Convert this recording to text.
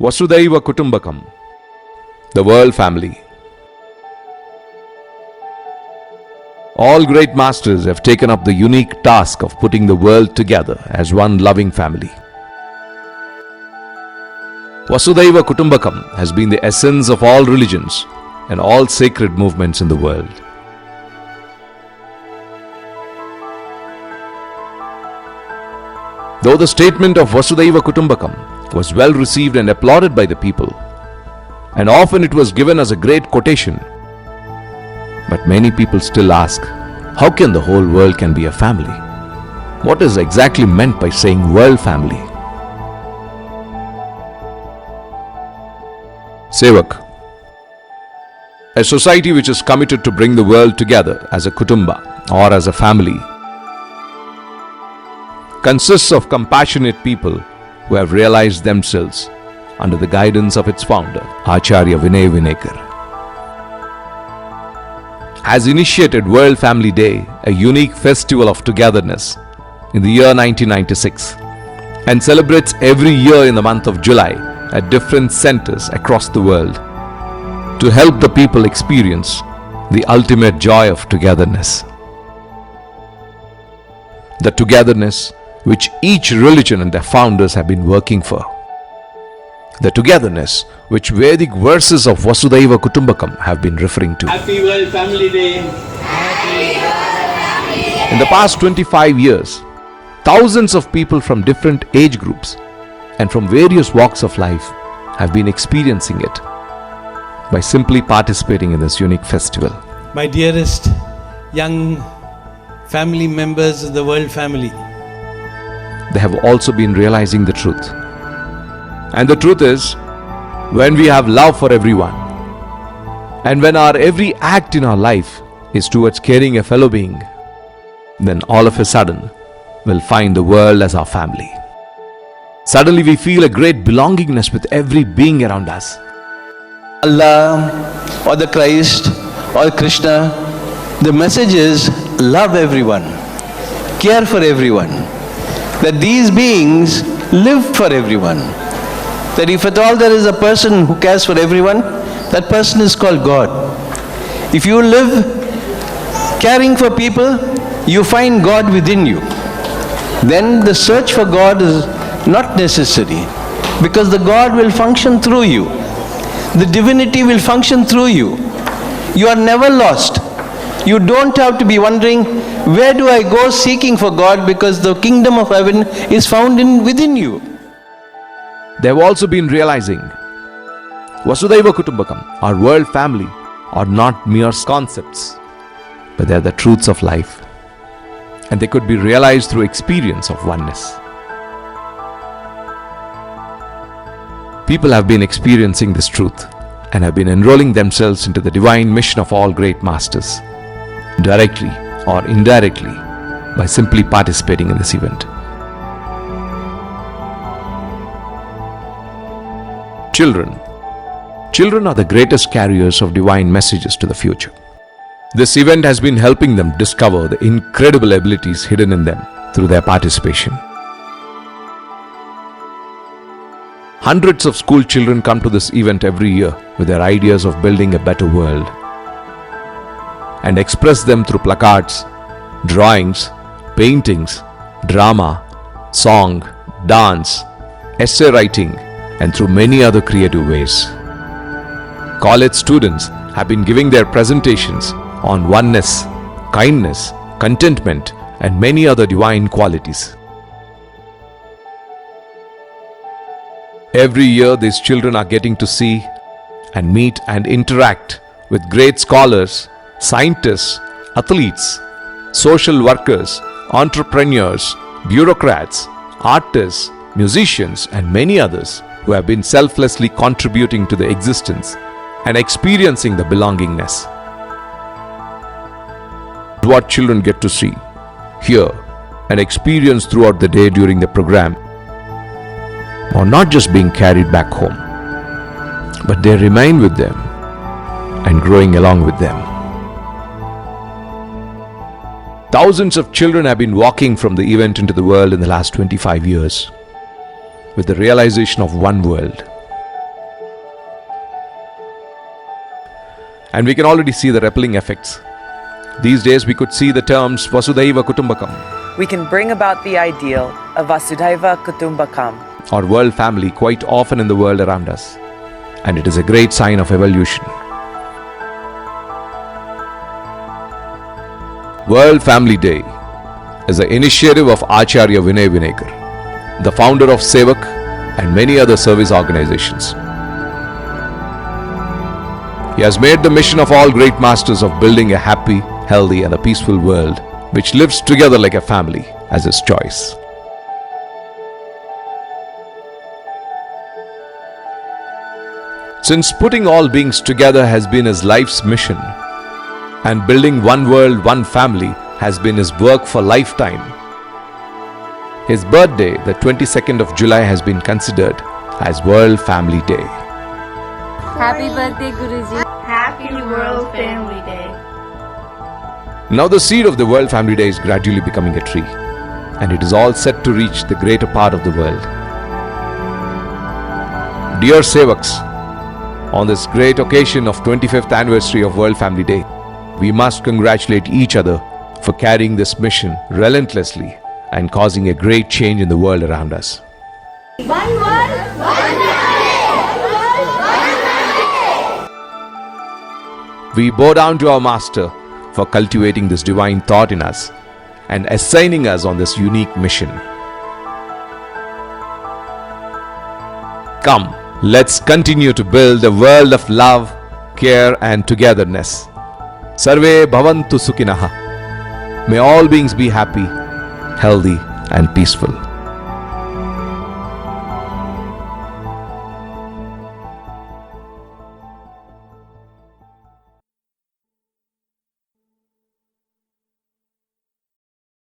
Vasudhaiva Kutumbakam, the world family. All great masters have taken up the unique task of putting the world together as one loving family. Vasudhaiva Kutumbakam has been the essence of all religions and all sacred movements in the world. Though the statement of Vasudhaiva Kutumbakam was well received and applauded by the people, and often it was given as a great quotation, but many people still ask, how can the whole world can be a family? What is exactly meant by saying world family? Sevak, a society which is committed to bring the world together as a kutumba or as a family, consists of compassionate people who have realized themselves under the guidance of its founder, Acharya Vinay Vinekar. Has initiated World Family Day, a unique festival of togetherness, in the year 1996, and celebrates every year in the month of July at different centers across the world to help the people experience the ultimate joy of togetherness. The togetherness which each religion and their founders have been working for. The togetherness which Vedic verses of Vasudhaiva Kutumbakam have been referring to. Happy World Family Day! In the past 25 years, thousands of people from different age groups and from various walks of life have been experiencing it by simply participating in this unique festival. My dearest young family members of the world family, they have also been realizing the truth. And the truth is, when we have love for everyone, and when our every act in our life is towards caring a fellow being, then all of a sudden we'll find the world as our family. Suddenly we feel a great belongingness with every being around us. Allah or the Christ or Krishna, the message is love everyone, care for everyone. That these beings live for everyone. That if at all there is a person who cares for everyone, that person is called God. If you live caring for people, you find God within you. Then the search for God is not necessary, because the God will function through you. The divinity will function through you. You are never lost. You don't have to be wondering, where do I go seeking for God, because the kingdom of heaven is found within you. They have also been realizing Vasudhaiva Kutumbakam, our world family, are not mere concepts, but they are the truths of life, and they could be realized through experience of oneness. People have been experiencing this truth and have been enrolling themselves into the divine mission of all great masters, directly or indirectly, by simply participating in this event. Children are the greatest carriers of divine messages to the future. This event has been helping them discover the incredible abilities hidden in them through their participation. Hundreds of school children come to this event every year with their ideas of building a better world, and express them through placards, drawings, paintings, drama, song, dance, essay writing, and through many other creative ways. College students have been giving their presentations on oneness, kindness, contentment, and many other divine qualities. Every year these children are getting to see and meet and interact with great scholars, scientists, athletes, social workers, entrepreneurs, bureaucrats, artists, musicians, and many others who have been selflessly contributing to the existence and experiencing the belongingness. What children get to see, hear, and experience throughout the day during the program are not just being carried back home, but they remain with them and growing along with them. Thousands of children have been walking from the event into the world in the last 25 years with the realization of one world, And we can already see the rippling effects. These days we could see the terms Vasudhaiva Kutumbakam We can bring about the ideal of Vasudhaiva Kutumbakam or world family quite often in the world around us. And it is a great sign of evolution. World Family Day is an initiative of Acharya Vinay Vinekar, the founder of Sevak and many other service organizations. He has made the mission of all great masters of building a happy, healthy and a peaceful world which lives together like a family as his choice. Since putting all beings together has been his life's mission, and building one world, one family has been his work for lifetime, his birthday, the 22nd of July, has been considered as World Family Day. Happy birthday, Guruji. Happy World Family Day. Now the seed of the World Family Day is gradually becoming a tree, and it is all set to reach the greater part of the world. Dear Sevaks, on this great occasion of 25th anniversary of World Family Day, we must congratulate each other for carrying this mission relentlessly and causing a great change in the world around us. We bow down to our Master for cultivating this divine thought in us and assigning us on this unique mission. Come, let's continue to build a world of love, care and togetherness. Sarve bhavantu sukhinaha. May all beings be happy, healthy and peaceful.